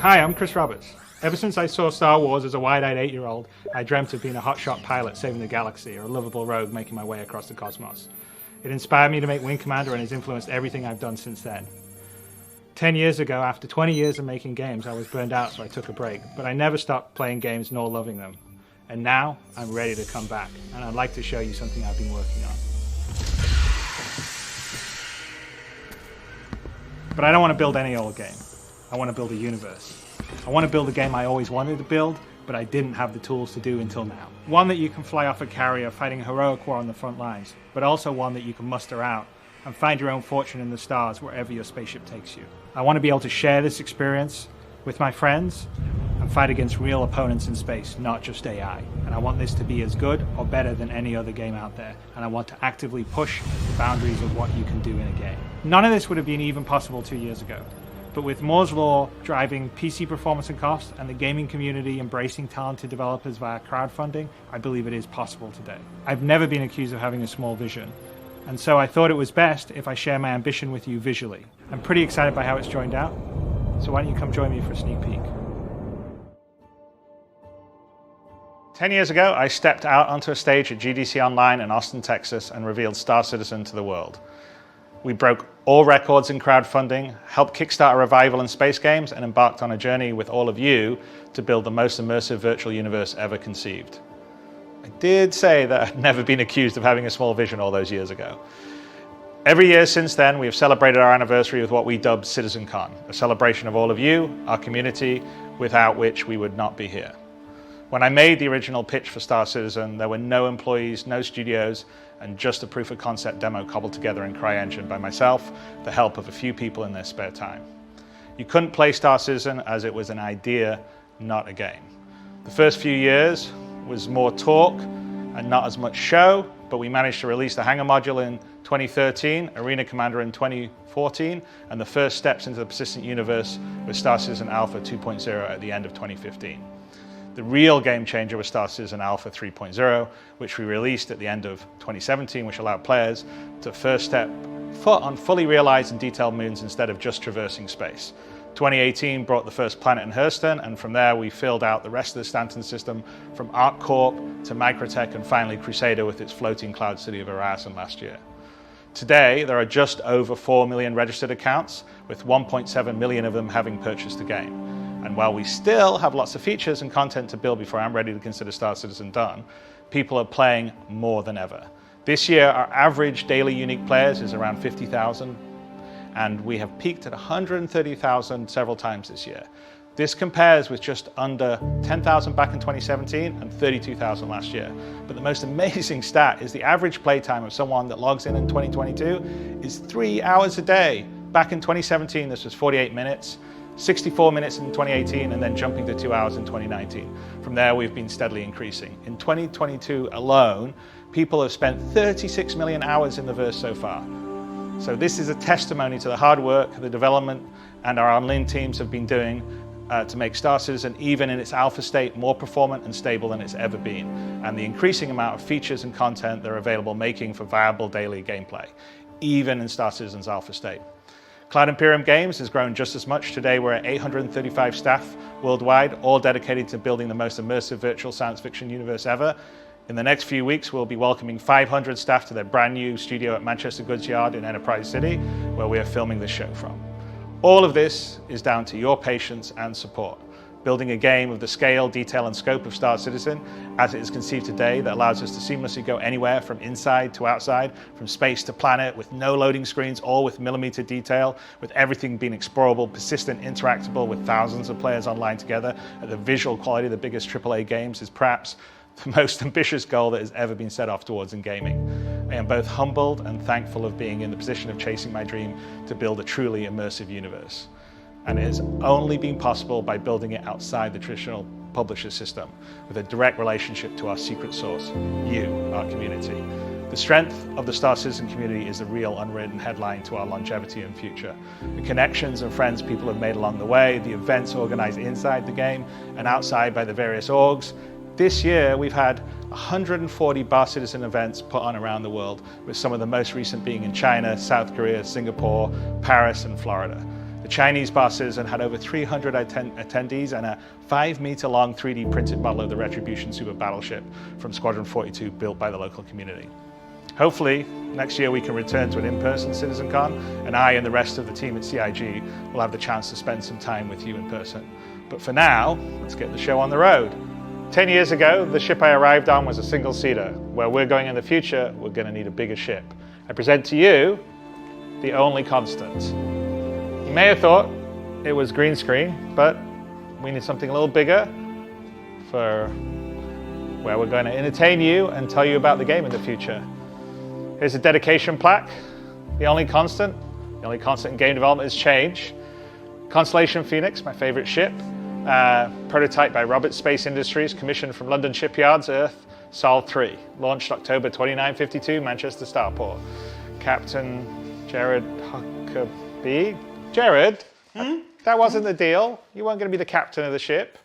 Hi, I'm Chris Roberts. Ever since I saw Star Wars as a wide-eyed 8-year-old, I dreamt of being a hotshot pilot saving the galaxy or a lovable rogue making my way across the cosmos. It inspired me to make Wing Commander and has influenced everything I've done since then. 10 years ago, after 20 years of making games, I was burned out, so I took a break, but I never stopped playing games nor loving them. And now, I'm ready to come back, and I'd like to show you something I've been working on. But I don't want to build any old game. I want to build a universe. I want to build a game I always wanted to build, but I didn't have the tools to do until now. One that you can fly off a carrier fighting a heroic war on the front lines, but also one that you can muster out and find your own fortune in the stars wherever your spaceship takes you. I want to be able to share this experience with my friends and fight against real opponents in space, not just AI. And I want this to be as good or better than any other game out there, and I want to actively push the boundaries of what you can do in a game. None of this would have been even possible 2 years ago. But with Moore's Law driving PC performance and cost, and the gaming community embracing talented developers via crowdfunding, I believe it is possible today. I've never been accused of having a small vision, and so I thought it was best if I share my ambition with you visually. I'm pretty excited by how it's joined out, so why don't you come join me for a sneak peek. 10 years ago, I stepped out onto a stage at GDC Online in Austin, Texas, and revealed Star Citizen to the world. We broke all records in crowdfunding, helped kickstart a revival in space games, and embarked on a journey with all of you to build the most immersive virtual universe ever conceived. I did say that I'd never been accused of having a small vision all those years ago. Every year since then, we have celebrated our anniversary with what we dubbed CitizenCon, a celebration of all of you, our community, without which we would not be here. When I made the original pitch for Star Citizen, there were no employees, no studios, and just a proof of concept demo cobbled together in CryEngine by myself, the help of a few people in their spare time. You couldn't play Star Citizen as it was an idea, not a game. The first few years was more talk and not as much show, but we managed to release the Hangar module in 2013, Arena Commander in 2014, and the first steps into the persistent universe with Star Citizen Alpha 2.0 at the end of 2015. The real game changer was Star Citizen Alpha 3.0, which we released at the end of 2017, which allowed players to first step foot on fully realized and detailed moons instead of just traversing space. 2018 brought the first planet in Hurston, and from there we filled out the rest of the Stanton system from ArcCorp to Microtech and finally Crusader with its floating cloud city of Horizon last year. Today, there are just over 4 million registered accounts, with 1.7 million of them having purchased the game. And while we still have lots of features and content to build before I'm ready to consider Star Citizen done, people are playing more than ever. This year, our average daily unique players is around 50,000, and we have peaked at 130,000 several times this year. This compares with just under 10,000 back in 2017 and 32,000 last year. But the most amazing stat is the average playtime of someone that logs in 2022 is 3 hours a day. Back in 2017, this was 48 minutes. 64 minutes in 2018, and then jumping to 2 hours in 2019. From there, we've been steadily increasing. In 2022 alone, people have spent 36 million hours in the verse so far. So this is a testimony to the hard work the development and our online teams have been doing to make Star Citizen, even in its alpha state, more performant and stable than it's ever been, and the increasing amount of features and content that are available making for viable daily gameplay, even in Star Citizen's alpha state. Cloud Imperium Games has grown just as much. Today we're at 835 staff worldwide, all dedicated to building the most immersive virtual science fiction universe ever. In the next few weeks, we'll be welcoming 500 staff to their brand new studio at Manchester Goods Yard in Enterprise City, where we are filming this show from. All of this is down to your patience and support. Building a game of the scale, detail, and scope of Star Citizen, as it is conceived today, that allows us to seamlessly go anywhere from inside to outside, from space to planet, with no loading screens, all with millimeter detail, with everything being explorable, persistent, interactable, with thousands of players online together, at the visual quality of the biggest AAA games, is perhaps the most ambitious goal that has ever been set off towards in gaming. I am both humbled and thankful of being in the position of chasing my dream to build a truly immersive universe. And it has only been possible by building it outside the traditional publisher system, with a direct relationship to our secret source, you, our community. The strength of the Star Citizen community is the real unwritten headline to our longevity and future. The connections and friends people have made along the way, the events organized inside the game and outside by the various orgs. This year, we've had 140 Bar Citizen events put on around the world, with some of the most recent being in China, South Korea, Singapore, Paris, and Florida. The Chinese bar Citizen had over 300 attendees and a 5-meter-long 3D printed model of the Retribution super battleship from Squadron 42 built by the local community. Hopefully, next year we can return to an in-person CitizenCon, and I and the rest of the team at CIG will have the chance to spend some time with you in person. But for now, let's get the show on the road. 10 years ago, the ship I arrived on was a single-seater. Where we're going in the future, we're going to need a bigger ship. I present to you the only constant. You may have thought it was green screen, but we need something a little bigger for where we're going to entertain you and tell you about the game in the future. Here's a dedication plaque. The only constant in game development is change. Constellation Phoenix, my favorite ship, prototyped by Roberts Space Industries, commissioned from London shipyards, Earth, Sol 3, launched October 2952, Manchester Starport. Captain Jared Huckabee. Jared, that wasn't the deal. You weren't going to be the captain of the ship.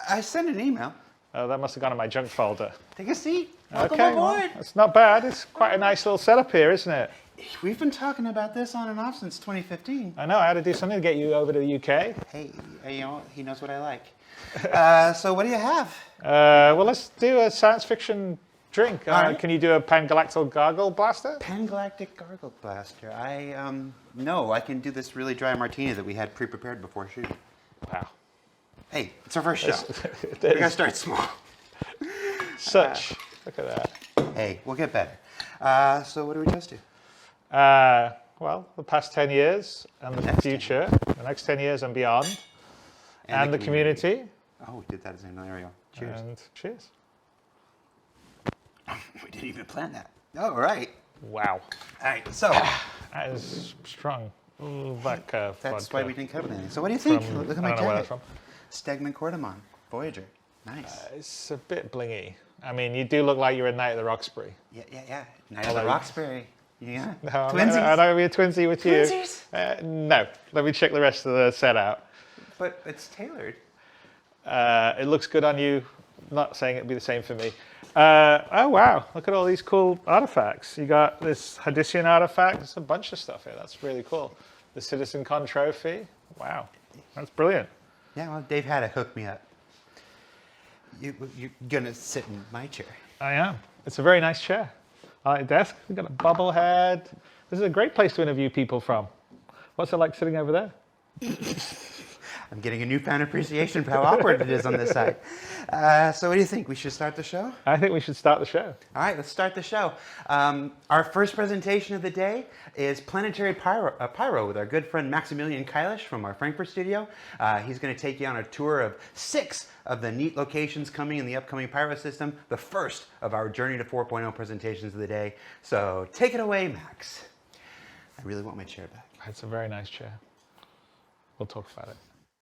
I sent an email. Oh, that must have gone in my junk folder. Take a seat. Welcome Okay, aboard. well, it's not bad. It's quite a nice little setup here, isn't it? We've been talking about this on and off since 2015. I know, I had to do something to get you over to the UK. Hey, you know, he knows what I like. So what do you have? Well, let's do a science fiction drink. Right. Can you do a Pan-Galactic Gargle Blaster? Pan-Galactic Gargle Blaster. No, I can do this really dry martini that we had pre-prepared before shooting. Wow. Hey, it's our first show. We gotta start small. Look at that. Hey, we'll get better. So what do we toast to? Well, the past 10 years and the future, the next 10 years and beyond, and the community. Oh, we did that as an there we go. Cheers. And cheers. We didn't even plan that. Oh, right. Wow. All right, so. That is strong. Ooh, vodka. That's why we didn't cover anything. So what do you think? Look at my I don't know where that's tag. from. Stegman Cordamon, Voyager. Nice. It's a bit blingy. I mean, you do look like you're a Knight of the Roxbury. Yeah. Night of the Roxbury. Yeah. No, Twinsies. I'm not going to be a twinsy with you. Twinsies? No. Let me check the rest of the set out. But it's tailored. It looks good on you. Not saying it'd be the same for me. Oh, wow. Look at all these cool artifacts. You got this Hadician artifact. There's a bunch of stuff here. That's really cool. The CitizenCon trophy. Wow. That's brilliant. Yeah, well, Dave had to hook me up. You're going to sit in my chair. I am. It's a very nice chair. I like the desk. We've got a bubble head. This is a great place to interview people from. What's it like sitting over there? I'm getting a newfound appreciation for how awkward it is on this side. So what do you think? We should start the show? I think we should start the show. All right, let's start the show. Our first presentation of the day is Planetary Pyro with our good friend Maximilian Kailish from our Frankfurt studio. He's going to take you on a tour of 6 of the neat locations coming in the upcoming Pyro system, the first of our Journey to 4.0 presentations of the day. So take it away, Max. I really want my chair back. It's a very nice chair. We'll talk about it.